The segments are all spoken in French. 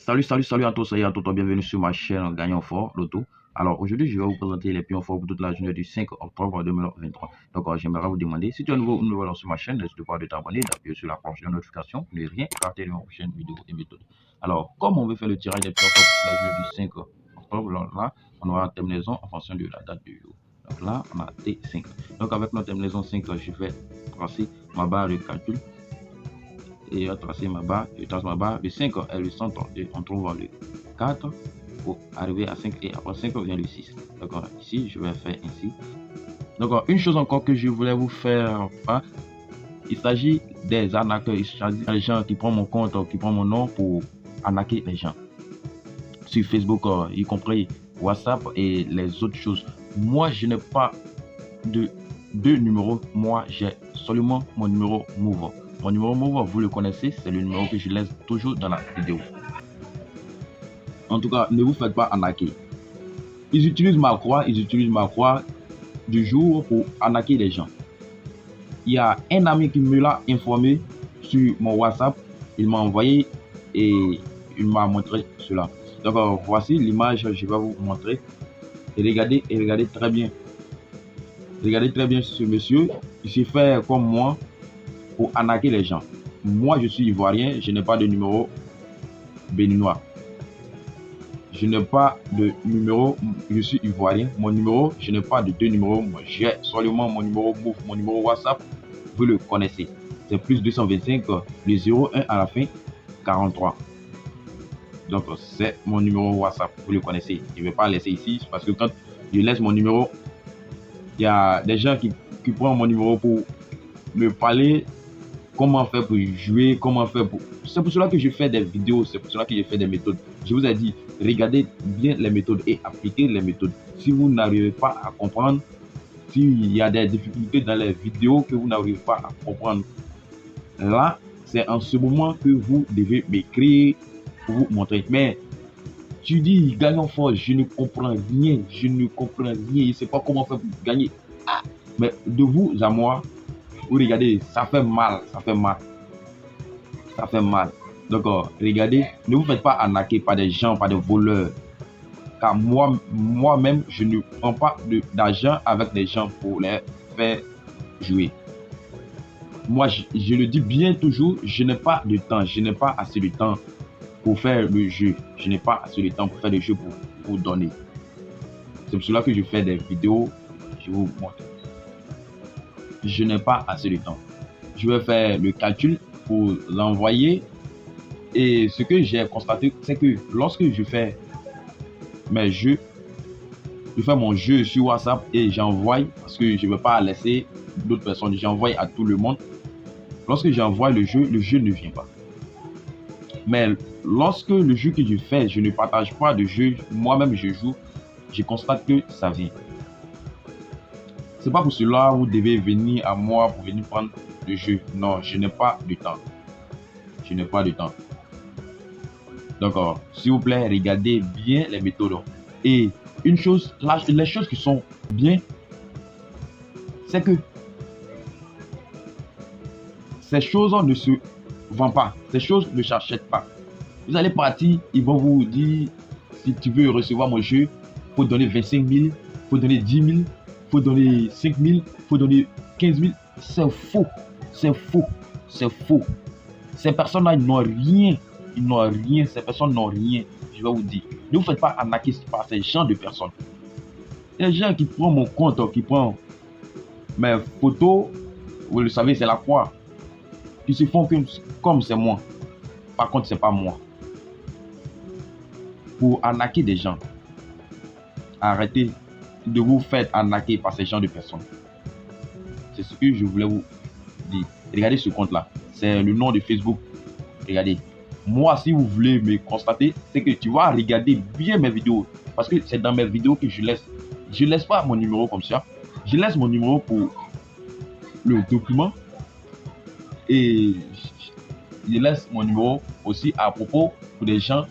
Salut à tous et à toutes, bienvenue sur ma chaîne Gagnant Fort Loto. Alors aujourd'hui, je vais vous présenter les pions forts pour toute la journée du 5 octobre 2023. Donc j'aimerais vous demander, si tu es nouveau sur ma chaîne, n'hésite pas de t'abonner, d'appuyer sur la cloche de notification pour ne rien rater de mes prochaines vidéos et méthodes. Alors, comme on veut faire le tirage des pions forts pour toute la journée du 5 octobre, là, on aura une terminaison en fonction de la date du jour. Donc là, on a T5. Donc avec notre terminaison 5, je vais tracer ma barre de calcul. Et à tracer ma barre, je trace ma barre, le 5 est le centre, et on trouve le 4 pour arriver à 5 et après 5 vient le 6. D'accord, ici je vais faire ainsi. Donc une chose encore que je voulais vous faire part, il s'agit des arnaqueurs, il s'agit des gens qui prennent mon compte, qui prennent mon nom pour arnaquer les gens. Sur Facebook, y compris WhatsApp et les autres choses. Moi je n'ai pas de deux numéros, moi j'ai seulement mon numéro Move. Mon numéro Move, vous le connaissez, c'est le numéro que je laisse toujours dans la vidéo. En tout cas, ne vous faites pas arnaquer. Ils utilisent ma croix du jour pour arnaquer les gens. Il y a un ami qui me l'a informé sur mon WhatsApp. Il m'a envoyé et il m'a montré cela. Donc voici l'image, je vais vous montrer. Et regardez très bien. Regardez très bien ce monsieur. Il s'est fait comme moi pour arnaquer les gens. Moi, je suis ivoirien, je n'ai pas de numéro béninois. Je n'ai pas de numéro, je suis ivoirien. Mon numéro, je n'ai pas de deux numéros. Moi, j'ai seulement mon numéro Move, mon numéro WhatsApp. Vous le connaissez. C'est plus 225, le 01 à la fin, 43. Donc, c'est mon numéro WhatsApp. Vous le connaissez. Je ne vais pas laisser ici parce que quand je laisse mon numéro, il y a des gens qui prennent mon numéro pour me parler. Comment faire pour jouer, comment faire pour... C'est pour cela que je fais des vidéos, c'est pour cela que je fais des méthodes. Je vous ai dit, regardez bien les méthodes et appliquez les méthodes. Si vous n'arrivez pas à comprendre, s'il y a des difficultés dans les vidéos que vous n'arrivez pas à comprendre, là, c'est en ce moment que vous devez m'écrire pour vous montrer. Mais tu dis, gagnons fort, je ne comprends rien, je ne sais pas comment faire pour gagner. Ah, mais de vous à moi, vous regardez, ça fait mal. Donc, regardez, ne vous faites pas arnaquer par des gens, par des voleurs. Car moi-même, je ne prends pas d'argent avec des gens pour les faire jouer. Moi, je le dis bien toujours, je n'ai pas de temps, je n'ai pas assez de temps pour faire le jeu. Je n'ai pas assez de temps pour faire le jeu pour donner. C'est pour cela que je fais des vidéos, je vous montre. Je n'ai pas assez de temps. Je vais faire le calcul pour l'envoyer. Et ce que j'ai constaté, c'est que lorsque je fais mes jeux, je fais mon jeu sur WhatsApp et j'envoie, parce que je ne veux pas laisser d'autres personnes, j'envoie à tout le monde. Lorsque j'envoie le jeu ne vient pas. Mais lorsque le jeu que je fais, je ne partage pas de jeu, moi-même je joue, je constate que ça vient. C'est pas pour cela que vous devez venir à moi pour venir prendre le jeu. Non, je n'ai pas de temps. Je n'ai pas de temps. Donc, s'il vous plaît, regardez bien les méthodes. Et une chose, les choses qui sont bien, c'est que ces choses ne se vendent pas. Ces choses ne s'achètent pas. Vous allez partir, ils vont vous dire, si tu veux recevoir mon jeu, il faut donner 25 000, il faut donner 10 000, il faut donner 5 000, il faut donner 15 000. C'est faux. C'est faux. C'est faux. Ces personnes-là, ils n'ont rien. Ils n'ont rien. Ces personnes n'ont rien. Je vais vous dire. Ne vous faites pas arnaquer par ces gens de personnes. Les gens qui prennent mon compte, qui prennent mes photos, vous le savez, c'est la croix. Qui se font comme c'est moi. Par contre, c'est pas moi. Pour arnaquer des gens, arrêtez de vous faire arnaquer par ces gens de personnes. C'est ce que je voulais vous dire. Regardez ce compte-là. C'est le nom de Facebook. Regardez. Moi, si vous voulez me constater, c'est que tu vas regarder bien mes vidéos. Parce que c'est dans mes vidéos que je laisse. Je laisse pas mon numéro comme ça. Je laisse mon numéro pour le document. Et je laisse mon numéro aussi à propos pour des gens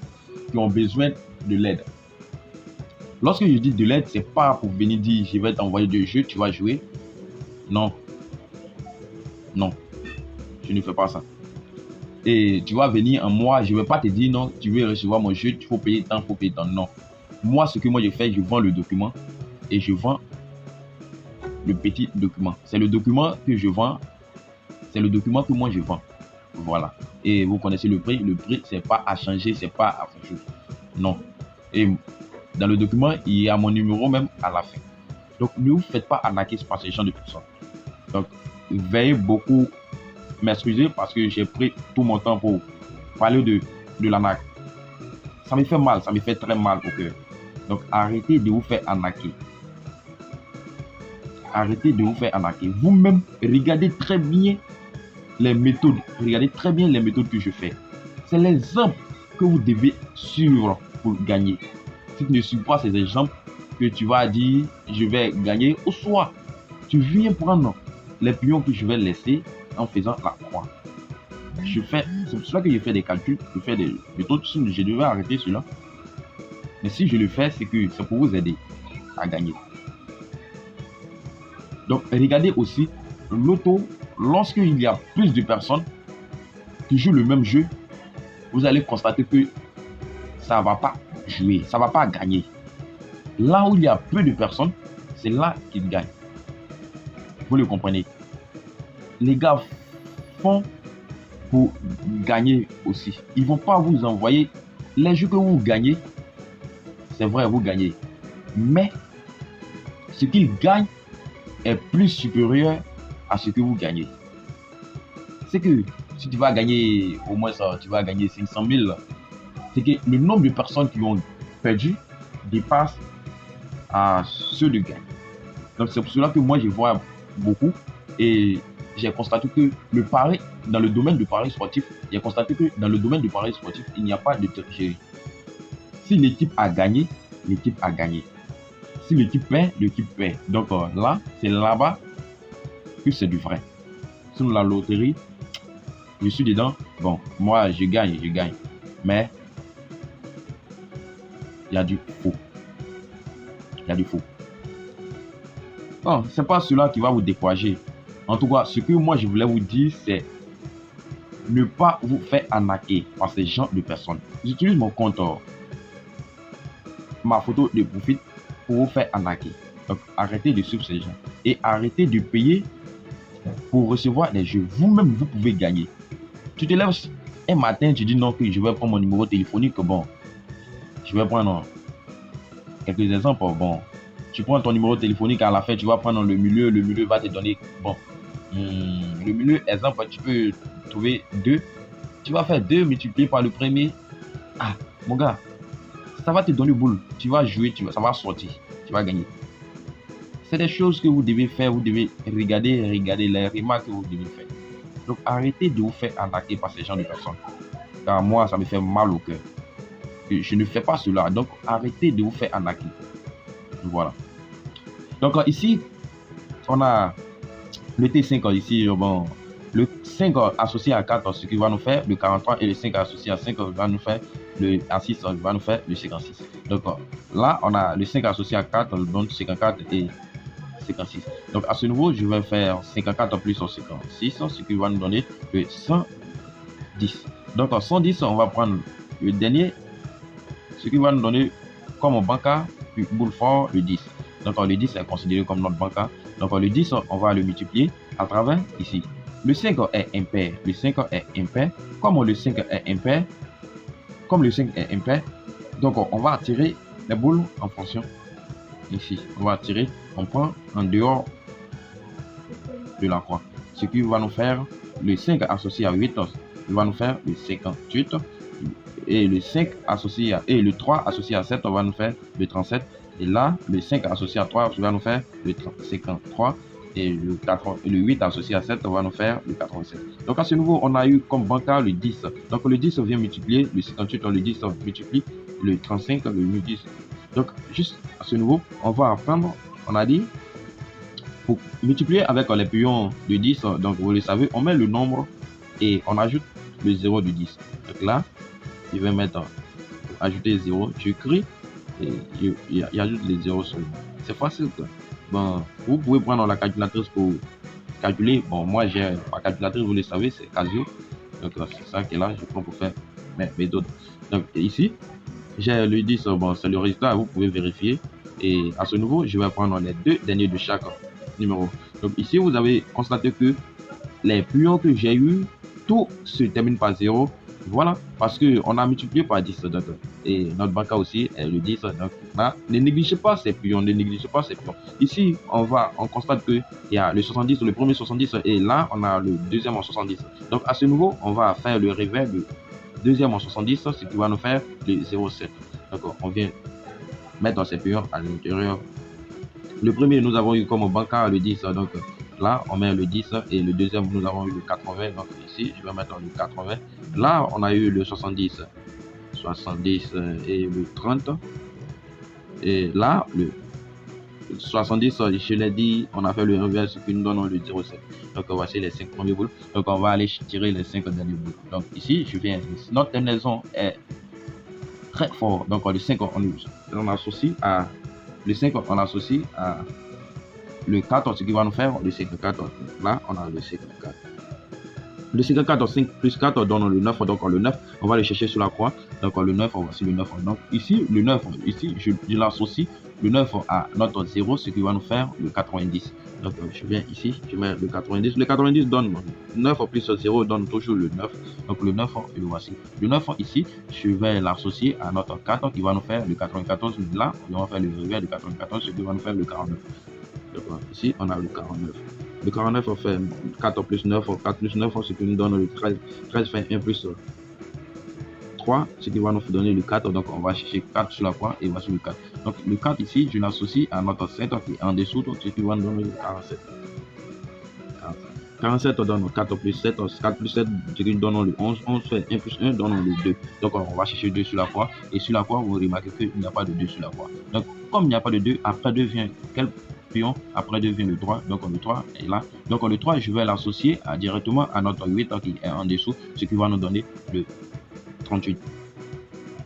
qui ont besoin de l'aide. Lorsque je dis de l'aide, c'est pas pour venir dire je vais t'envoyer des jeux, tu vas jouer. Non. Non. Je ne fais pas ça. Et tu vas venir en moi, je ne vais pas te dire non, tu veux recevoir mon jeu, il faut payer tant, non. Moi, ce que moi je fais, je vends le document et je vends le petit document. C'est le document que je vends, c'est le document que moi je vends. Voilà. Et vous connaissez le prix, c'est pas à changer, c'est pas à faire chose. Non. Et dans le document, il y a mon numéro même à la fin. Donc, ne vous faites pas arnaquer par ces gens de personnes. Donc, veillez beaucoup, m'excuser parce que j'ai pris tout mon temps pour parler de l'arnaque. Ça me fait mal, ça me fait très mal au cœur. Donc, arrêtez de vous faire arnaquer. Arrêtez de vous faire arnaquer. Vous-même, regardez très bien les méthodes. Regardez très bien les méthodes que je fais. C'est l'exemple que vous devez suivre pour gagner. Si tu ne suis pas ces exemples, que tu vas dire je vais gagner, ou soit tu viens prendre les pions que je vais laisser en faisant la croix. C'est pour cela que je fais des calculs, je fais des méthodes. Je devais arrêter cela. Mais si je le fais, c'est pour vous aider à gagner. Donc, regardez aussi l'auto. Lorsqu'il y a plus de personnes qui jouent le même jeu, vous allez constater que ça ne va pas jouer, ça ne va pas gagner. Là où il y a peu de personnes, c'est là qu'ils gagnent. Vous le comprenez? Les gars font pour gagner aussi. Ils ne vont pas vous envoyer les jeux que vous gagnez. C'est vrai, vous gagnez. Mais ce qu'ils gagnent est plus supérieur à ce que vous gagnez. C'est que si tu vas gagner au moins ça, tu vas gagner 500 000, c'est que le nombre de personnes qui ont perdu dépasse à ceux de gain. Donc c'est pour cela que moi je vois beaucoup et j'ai constaté que le pari, dans le domaine du pari sportif, j'ai constaté que dans le domaine du pari sportif, il n'y a pas de tricherie. Si l'équipe a gagné, l'équipe a gagné. Si l'équipe perd, l'équipe perd. Donc là, c'est là-bas que c'est du vrai. Sur la loterie, je suis dedans. Bon, moi, je gagne. Mais il y a du faux. Il y a du faux. Bon, c'est pas cela qui va vous décourager. En tout cas, ce que moi, je voulais vous dire, c'est ne pas vous faire arnaquer par ces gens de personnes. J'utilise mon compte, ma photo de profil pour vous faire arnaquer. Donc, arrêtez de suivre ces gens. Et arrêtez de payer pour recevoir des jeux. Vous-même, vous pouvez gagner. Tu te lèves un matin, tu dis non, que je vais prendre mon numéro téléphonique. Bon, je vais prendre quelques exemples. Bon, tu prends ton numéro téléphonique, à la fin, tu vas prendre le milieu va te donner. Bon, le milieu, exemple, tu peux trouver 2. Tu vas faire 2 multiplié par le premier. Ah, mon gars, ça va te donner boule. Tu vas jouer, ça va sortir. Tu vas gagner. C'est des choses que vous devez faire. Vous devez regarder les remarques que vous devez faire. Donc, arrêtez de vous faire arnaquer par ces gens de personnes. Car moi, ça me fait mal au cœur. Je ne fais pas cela. Donc, arrêtez de vous faire arnaquer. Voilà. Donc, ici, on a le T5 ici. Bon, le 5 associé à 4, ce qui va nous faire le 43, et le 5 associé à 5 va nous faire le A6, va nous faire le 56. Donc, là, on a le 5 associé à 4, donc 54 et 56. Donc, à ce niveau, je vais faire 54 plus 56, ce qui va nous donner le 110. Donc, 110, on va prendre le dernier, ce qui va nous donner comme banca, puis boule fort, le 10. Donc, le 10 est considéré comme notre banca. Donc, le 10, on va le multiplier à travers ici. Le 5 est impair. Le 5 est impair. Comme le 5 est impair, donc on va tirer les boules en fonction ici. On va tirer, on prend en dehors de la croix. Ce qui va nous faire le 5 associé à 8, il va nous faire le 58. Et le 5 associé à, et le 3 associé à 7, on va nous faire le 37. Et là, le 5 associé à 3, va nous faire le 53. Et le 8 associé à 7, on va nous faire le 87. Donc à ce niveau, on a eu comme banca le 10. Donc le 10 vient multiplier, le 58, le 10 multiplie, le 35, le 10. Donc juste à ce niveau, on va apprendre, on a dit, pour multiplier avec les pions de 10, donc vous le savez, on met le nombre et on ajoute le 0 de 10. Donc là, je vais mettre ajouter 0, j'écris et j'ajoute les 0 sur. C'est facile quoi. Bon, vous pouvez prendre la calculatrice pour calculer. Bon, moi j'ai ma calculatrice, vous le savez, c'est Casio. Donc c'est ça qui est là, je prends pour faire mes méthodes. Donc ici, j'ai le 10, bon, c'est le résultat, vous pouvez vérifier. Et à ce niveau, je vais prendre les deux derniers de chaque numéro. Donc ici, vous avez constaté que les pions que j'ai eu, tout se termine par 0. Voilà, parce qu'on a multiplié par 10. Donc, et notre banca aussi est le 10. Donc là, ne négligez pas ces pions, ne négligez pas ces pions. Ici, on constate qu'il y a le 70, le premier 70, et là, on a le deuxième en 70. Donc à ce niveau, on va faire le réveil du deuxième en 70, ce qui va nous faire le 0,7. Donc on vient mettre ces pions à l'intérieur. Le premier, nous avons eu comme banca le 10. Donc là, on met le 10 et le deuxième, nous avons eu le 80. Donc ici, je vais mettre le 80. Là, on a eu le 70 et le 30. Et là, le 70, je l'ai dit, on a fait le réveil, ce qui nous donne le 0,7. Donc voici les 5 premiers boules. Donc on va aller tirer les 5 derniers boules. Donc ici, je viens. Notre terminaison est très fort. Donc le 5, on associe à le 5, on associe à le 4, ce qui va nous faire le 54. Là, on a le 54. Le 54, 5 plus 4 donne le 9. Donc le 9, on va le chercher sur la croix. Donc le 9, voici le 9. Donc ici, le 9, ici, je l'associe le 9 à notre 0, ce qui va nous faire le 90. Donc je viens ici, je mets le 90. Le 90 donne 9 plus 0 donne toujours le 9. Donc le 9, le voici. Le 9 ici, je vais l'associer à notre 4 qui va nous faire le 94. Là, on va faire le réveil de 94, ce qui va nous faire le 49. Donc ici, on a le 49. Le 49, on fait 4 plus 9, 4 plus 9, ce qui nous donne le 13. 13 fait 1 plus 3, ce qui va nous donner le 4. Donc on va chercher 4 sur la croix et voici le 4. Donc le 4 ici, je l'associe à notre 7 qui est en dessous, ce qui va nous donner le 47. 47 donne 4 plus 7, 4 plus 7, ce qui nous donne le 11. 11 fait 1 plus 1 donne le 2. Donc on va chercher 2 sur la croix. Et sur la croix, vous remarquez qu'il n'y a pas de 2 sur la croix. Donc comme il n'y a pas de 2, après 2 vient quel pion? Après 2 vient le 3. Donc le 3 est là. Donc le 3, je vais l'associer directement à notre 8 qui est en dessous, ce qui va nous donner le 38.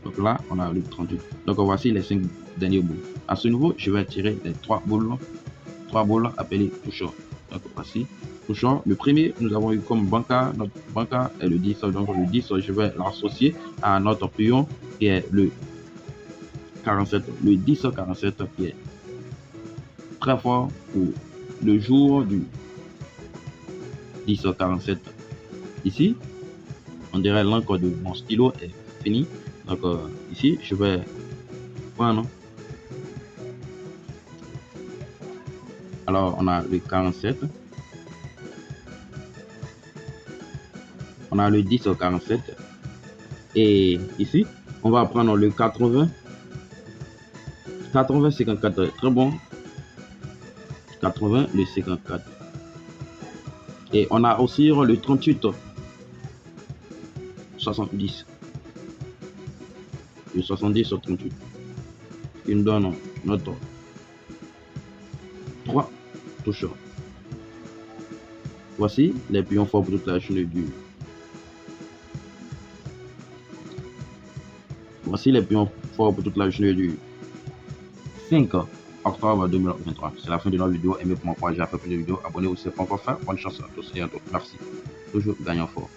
Donc là, on a le 38. Donc voici les 5 derniers boules. À ce niveau, je vais tirer les 3 boules appelées touchants. Donc voici. Touchant. Le premier, nous avons eu comme banca, notre banca est le 10. Donc le 10, je vais l'associer à notre pion qui est le 47. Le 10 47 qui est très fort pour le jour du 10 47. Ici, on dirait l'encre de mon stylo est fini. Donc ici, je vais prendre. Alors, on a le 47. On a le 10 au 47. Et ici, on va prendre le 80. 80, 54, très bon. 80, le 54. Et on a aussi le 38. 70. Le 70 au 38. Il nous donne notre 3 touches. Voici les pions forts pour toute la journée du. Voici les pions forts pour toute la journée du 5 octobre 2023. C'est la fin de notre vidéo. Aimez pour m'encourager à faire plus de vidéos. Abonnez-vous si ce n'est pas encore fait. Bonne chance à tous et à toutes. Merci. Toujours gagnant fort.